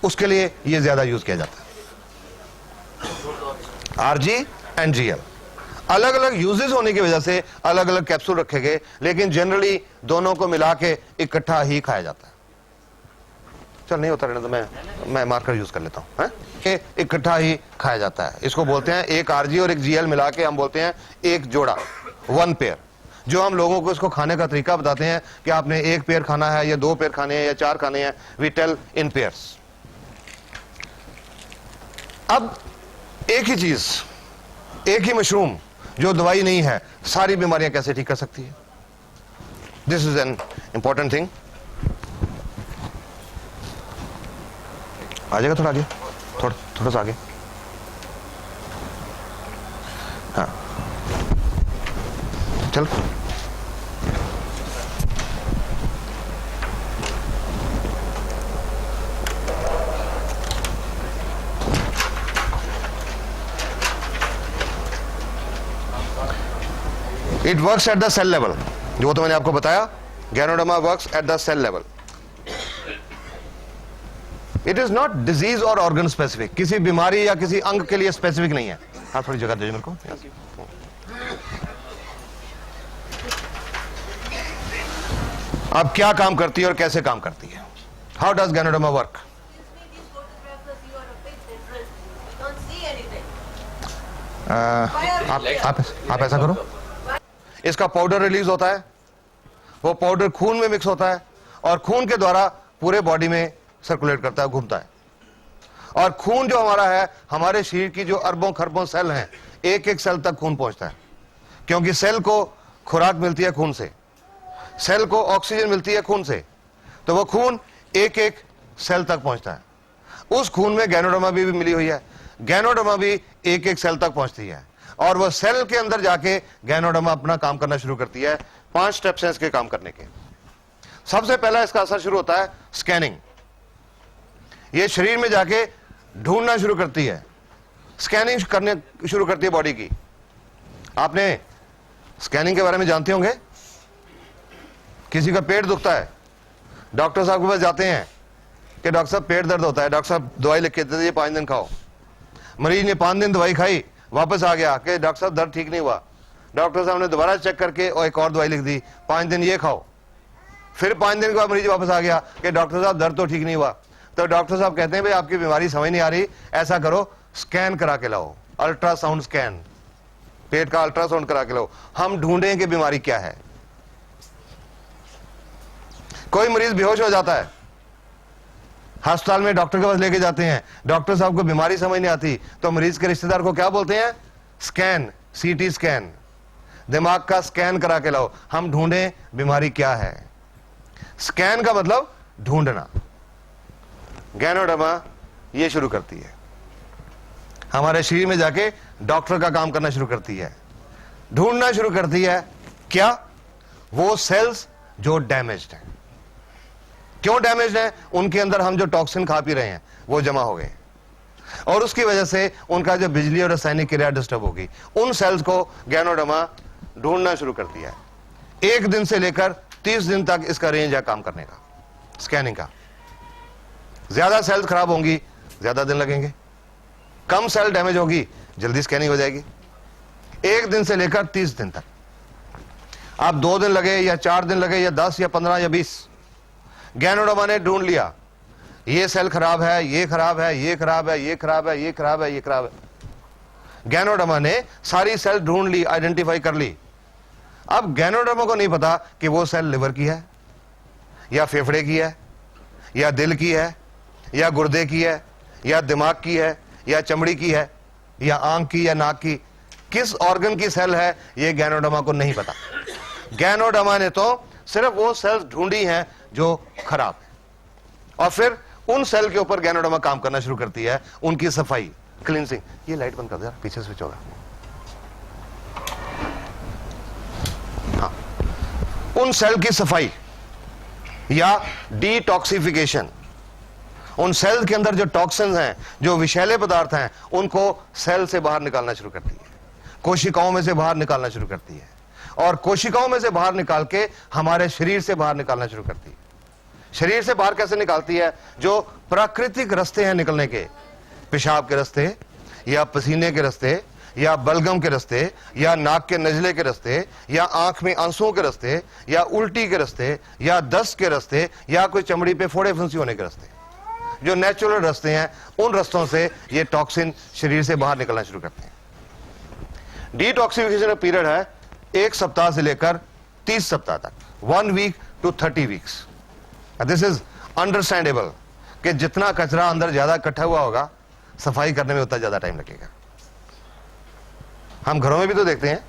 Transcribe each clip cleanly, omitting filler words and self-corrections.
उसके लिए ये ज्यादा यूज किया जाता है। आरजी एंड जीएल अलग अलग यूजेस होने की वजह से अलग अलग कैप्सूल रखे गए, लेकिन जनरली दोनों को मिला के इकट्ठा ही खाया जाता है। चल नहीं होता रहने तो मैं मार्कर यूज कर लेता हूं। इकट्ठा ही खाया जाता है। इसको बोलते हैं, एक आरजी और एक जीएल मिला के हम बोलते हैं एक जोड़ा, वन पेयर। जो हम लोगों को इसको खाने का तरीका बताते हैं कि आपने एक पेयर खाना है या 2 पेयर खाने हैं या 4 खाने हैं, वी टेल इन पेयर्स। अब एक ही चीज, एक ही मशरूम जो दवाई नहीं है, सारी बीमारियां कैसे ठीक कर सकती है? This is an important thing. आ जाएगा थोड़ा आगे, थोड़ा सा आगे। हाँ चल। It works at the cell level, जो तो मैंने आपको बताया, ganoderma works at the cell level. It is not disease or organ specific, किसी बीमारी या किसी अंग के लिए स्पेसिफिक नहीं है। हाँ थोड़ी जगह दीजिए मेरे को। अब क्या काम करती है और कैसे काम करती है? How does ganoderma work? आप ऐसा करो, इसका पाउडर रिलीज होता है, वो पाउडर खून में मिक्स होता है और खून के द्वारा पूरे बॉडी में सर्कुलेट करता है, घूमता है। और खून जो हमारा है, हमारे शरीर की जो अरबों खरबों सेल हैं, एक एक सेल तक खून पहुंचता है, क्योंकि सेल को खुराक मिलती है खून से, सेल को ऑक्सीजन मिलती है खून से, तो वो खून एक एक सेल तक पहुंचता है। उस खून में गैनोडर्मा भी मिली हुई है, गैनोडर्मा भी एक एक सेल तक पहुंचती है और वो सेल के अंदर जाके गैनोडर्मा अपना काम करना शुरू करती है। 5 स्टेप्स हैं इसके काम करने के। सबसे पहला इसका असर शुरू होता है स्कैनिंग। ये शरीर में जाके ढूंढना शुरू करती है, स्कैनिंग करने शुरू करती है बॉडी की। आपने स्कैनिंग के बारे में जानते होंगे, किसी का पेट दुखता है, डॉक्टर साहब के पास जाते हैं कि डॉक्टर साहब पेट दर्द होता है, डॉक्टर साहब दवाई लिख के देते, 5 दिन खाओ। मरीज ने 5 दिन दवाई खाई, वापस आ गया कि डॉक्टर साहब दर्द ठीक नहीं हुआ। डॉक्टर साहब ने दोबारा चेक करके और एक और दवाई लिख दी, 5 दिन ये खाओ। फिर 5 दिन के बाद मरीज वापस आ गया कि डॉक्टर साहब दर्द तो ठीक नहीं हुआ। तो डॉक्टर साहब कहते हैं भाई आपकी बीमारी समझ नहीं आ रही, ऐसा करो स्कैन करा के लाओ, अल्ट्रासाउंड स्कैन, पेट का अल्ट्रासाउंड करा के लाओ, हम ढूंढें कि बीमारी क्या है। कोई मरीज बेहोश हो जाता है, अस्पताल में डॉक्टर के पास लेके जाते हैं, डॉक्टर साहब को बीमारी समझ नहीं आती, तो मरीज के रिश्तेदार को क्या बोलते हैं? स्कैन, सीटी स्कैन, दिमाग का स्कैन करा के लाओ, हम ढूंढें बीमारी क्या है। स्कैन का मतलब ढूंढना। गैनोडर्मा ये शुरू करती है, हमारे शरीर में जाके डॉक्टर का काम करना शुरू करती है, ढूंढना शुरू करती है क्या? वो सेल्स जो डैमेज्ड हैं। क्यों डैमेज्ड हैं? उनके अंदर हम जो टॉक्सिन खा पी रहे हैं वो जमा हो गए और उसकी वजह से उनका जो बिजली और रासायनिक क्रिया डिस्टर्ब होगी। उन सेल्स को गैनोडर्मा ढूंढना शुरू करती है। 1 दिन से लेकर 30 दिन तक इसका रेंज है काम करने का, स्कैनिंग का। ज्यादा सेल्स खराब होंगी, ज्यादा दिन लगेंगे, कम सेल डैमेज होगी, जल्दी स्कैनिंग हो जाएगी। 1 दिन से लेकर 30 दिन तक। आप 2 दिन लगे या 4 दिन लगे या 10 या 15 या 20, गैनोडर्मा ने ढूंढ लिया ये सेल खराब है, ये खराब है, ये खराब है, ये खराब है, ये खराब है, ये खराब है। गैनोडर्मा ने सारी सेल ढूंढ ली, आइडेंटिफाई कर ली। अब गैनोडर्मा को नहीं पता कि वो सेल लिवर की है या फेफड़े की है या दिल की है या गुर्दे की है या दिमाग की है या चमड़ी की है या आंख की या नाक की, किस ऑर्गन की सेल है ये गैनोडर्मा को नहीं पता। गैनोडर्मा ने तो सिर्फ वो सेल्स ढूंढी हैं जो खराब है और फिर उन सेल के ऊपर गैनोडर्मा काम करना शुरू करती है, उनकी सफाई, क्लींसिंग। ये लाइट बंद कर दे यार, पीछे स्विच होगा। हाँ, उन सेल की सफाई या डिटॉक्सिफिकेशन, उन सेल के अंदर जो टॉक्सिन्स हैं, जो विषैले पदार्थ हैं, उनको सेल से बाहर निकालना शुरू करती है, कोशिकाओं में से बाहर निकालना शुरू करती है और कोशिकाओं में से बाहर निकाल के हमारे शरीर से बाहर निकालना शुरू करती है। शरीर से बाहर कैसे निकालती है? जो प्राकृतिक रास्ते हैं निकलने के, पेशाब के रास्ते या पसीने के रास्ते या बलगम के रास्ते या नाक के नजले के रास्ते या आंख में आंसुओं के रास्ते या उल्टी के रास्ते या दस्त के रास्ते या कोई चमड़ी पे फोड़े फुंसी होने के रास्ते, जो नेचुरल रास्ते हैं, उन रास्तों से ये टॉक्सिन शरीर से बाहर निकलना शुरू करते हैं। डिटॉक्सिफिकेशन का पीरियड है 1 सप्ताह से लेकर 30 सप्ताह तक, 1 week to 30 weeks. This is understandable कि जितना कचरा अंदर ज्यादा इकट्ठा हुआ होगा, सफाई करने में उतना ज्यादा टाइम लगेगा। हम घरों में भी तो देखते हैं,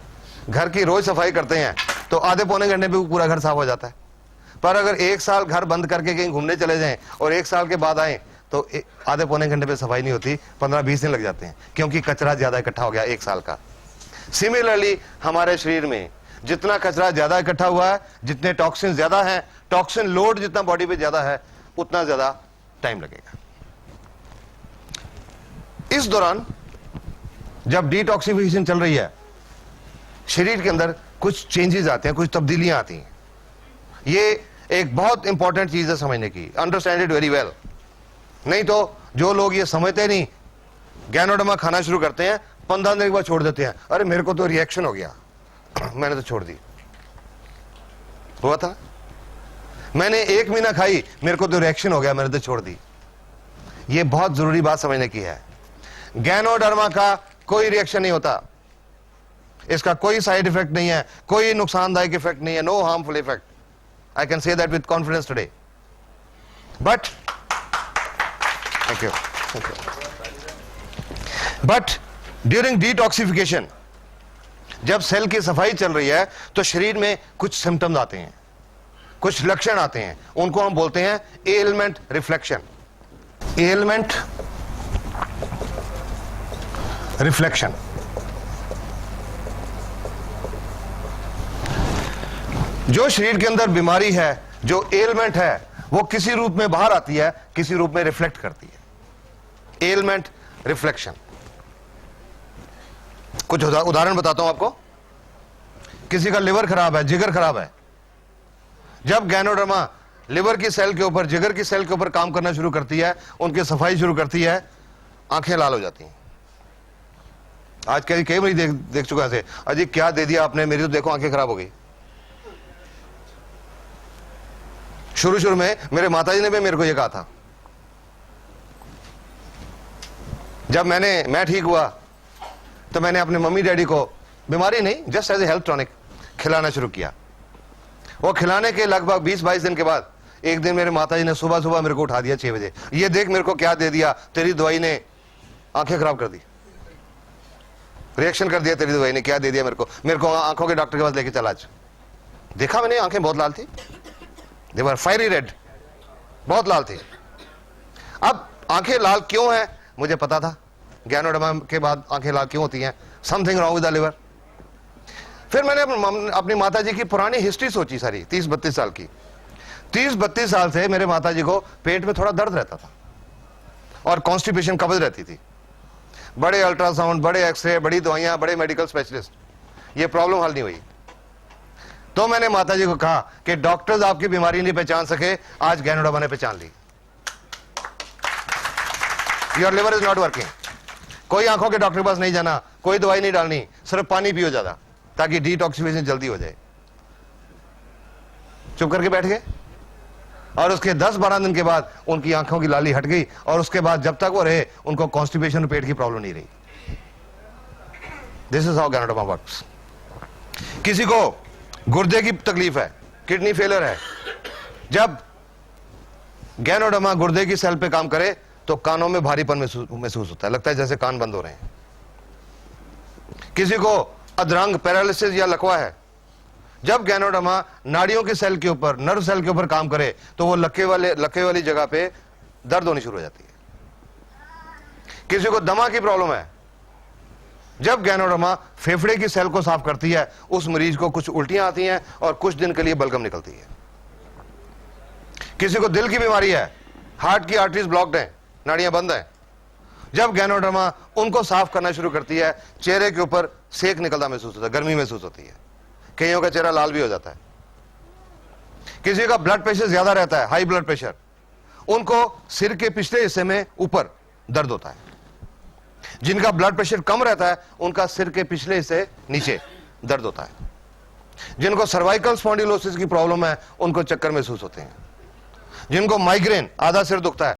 घर की रोज सफाई करते हैं तो आधे पौने घंटे में पूरा घर साफ हो जाता है। पर अगर 1 साल घर बंद करके कहीं घूमने चले जाएं और 1 साल के बाद आए तो आधे पौने घंटे में सफाई नहीं होती, 15-20 दिन लग जाते हैं, क्योंकि कचरा ज्यादा इकट्ठा हो गया 1 साल का। सिमिलरली हमारे शरीर में जितना कचरा ज्यादा इकट्ठा हुआ है, जितने टॉक्सिन ज्यादा हैं, टॉक्सिन लोड जितना बॉडी पे ज्यादा है, उतना ज्यादा टाइम लगेगा। इस दौरान जब डिटॉक्सिफिकेशन चल रही है, शरीर के अंदर कुछ चेंजेस आते हैं, कुछ तब्दीलियां आती हैं। ये एक बहुत इंपॉर्टेंट चीज है समझने की, अंडरस्टैंड इट वेरी वेल। नहीं तो जो लोग ये समझते नहीं, गैनोडर्मा खाना शुरू करते हैं, 15 दिन के बाद छोड़ देते हैं। अरे मेरे को तो रिएक्शन हो गया, मैंने तो छोड़ दी। हुआ था, मैंने 1 महीना खाई, मेरे को तो रिएक्शन हो गया, मैंने तो छोड़ दी। ये बहुत जरूरी बात समझने की है। गैनोडर्मा का कोई रिएक्शन नहीं होता, इसका कोई साइड इफेक्ट नहीं है, कोई नुकसानदायक इफेक्ट नहीं है, no harmful effect. I can say that with confidence today. But thank you, but during detoxification जब सेल की सफाई चल रही है तो शरीर में कुछ सिम्टम्स आते हैं, कुछ लक्षण आते हैं, उनको हम बोलते हैं एलिमेंट रिफ्लेक्शन। एलिमेंट रिफ्लेक्शन जो शरीर के अंदर बीमारी है, जो एलिमेंट है, वो किसी रूप में बाहर आती है, किसी रूप में रिफ्लेक्ट करती है। एलिमेंट रिफ्लेक्शन, कुछ उदाहरण बताता हूं आपको। किसी का लिवर खराब है, जिगर खराब है, जब गैनोडर्मा लिवर की सेल के ऊपर, जिगर की सेल के ऊपर काम करना शुरू करती है, उनकी सफाई शुरू करती है, आंखें लाल हो जाती हैं। आज कई मरीज देख चुका है, अजी क्या दे दिया आपने, मेरी तो देखो आंखें खराब हो गई। शुरू में मेरे माताजी ने भी मेरे को यह कहा था। जब मैं ठीक हुआ तो मैंने अपने मम्मी डैडी को, बीमारी नहीं, just as a health tonic खिलाना शुरू किया। वो खिलाने के लगभग 20-22 दिन के बाद एक दिन मेरे माताजी ने सुबह मेरे को उठा दिया 6 बजे, ये देख मेरे को क्या दे दिया, तेरी दवाई ने आंखें खराब कर दी, रिएक्शन कर दिया, तेरी दवाई ने क्या दे दिया मेरे को आंखों के डॉक्टर के पास लेके चला। आज देखा मैंने, आंखें बहुत लाल थी, दे वर फायरी रेड, बहुत लाल थी। अब आंखें लाल क्यों है मुझे पता था, गैनोडर्मा के बाद आंखें लाल क्यों होती हैं, something wrong with the liver. फिर मैंने अपनी माताजी की पुरानी हिस्ट्री सोची सारी, 30-32 साल की। 30-32 साल से मेरे माताजी को पेट में थोड़ा दर्द रहता था और कॉन्स्टिपेशन, कब्ज रहती थी। बड़े अल्ट्रासाउंड, बड़े एक्सरे, बड़ी दवाइयां, बड़े मेडिकल स्पेशलिस्ट, ये प्रॉब्लम हल नहीं हुई। तो मैंने माताजी को कहा कि डॉक्टर्स आपकी बीमारी नहीं पहचान सके, आज गैनोडर्मा ने पहचान ली। Your liver is not working. कोई आंखों के डॉक्टर के पास नहीं जाना, कोई दवाई नहीं डालनी, सिर्फ पानी पियो ज्यादा, ताकि डिटॉक्सिफिकेशन जल्दी हो जाए। चुप करके बैठ गए और उसके 10-12 दिन के बाद उनकी आंखों की लाली हट गई और उसके बाद जब तक वो रहे, उनको कॉन्स्टिपेशन, पेट की प्रॉब्लम नहीं रही। This is how ganoderma works. किसी को गुर्दे की तकलीफ है, किडनी फेलियर है, जब गैनोडर्मा गुर्दे की सेल पे काम करे तो कानों में भारीपन महसूस होता है, लगता है जैसे कान बंद हो रहे हैं। किसी को अधरंग, पैरालिसिस या लकवा है, जब गैनोडर्मा नाड़ियों की सेल के ऊपर, नर्व सेल के ऊपर काम करे तो वो लक्के वाली जगह पे दर्द होनी शुरू हो जाती है। किसी को दमा की प्रॉब्लम है, जब गैनोडर्मा फेफड़े की सेल को साफ करती है, उस मरीज को कुछ उल्टियां आती हैं और कुछ दिन के लिए बलगम निकलती है। किसी को दिल की बीमारी है, हार्ट की आर्टरीज ब्लॉक्ड हैं, नाड़ियां बंद हैं, जब गैनोडर्मा उनको साफ करना शुरू करती है, चेहरे के ऊपर सेक निकलता महसूस होता है, गर्मी महसूस होती है, कईयों का चेहरा लाल भी हो जाता है। किसी का ब्लड प्रेशर ज्यादा रहता है, हाई ब्लड प्रेशर, उनको सिर के पिछले हिस्से में ऊपर दर्द होता है। जिनका ब्लड प्रेशर कम रहता है उनका सिर के पिछले हिस्से नीचे दर्द होता है। जिनको सर्वाइकल स्पॉन्डिलोसिस की प्रॉब्लम है उनको चक्कर महसूस होते हैं। जिनको माइग्रेन, आधा सिर दुखता है,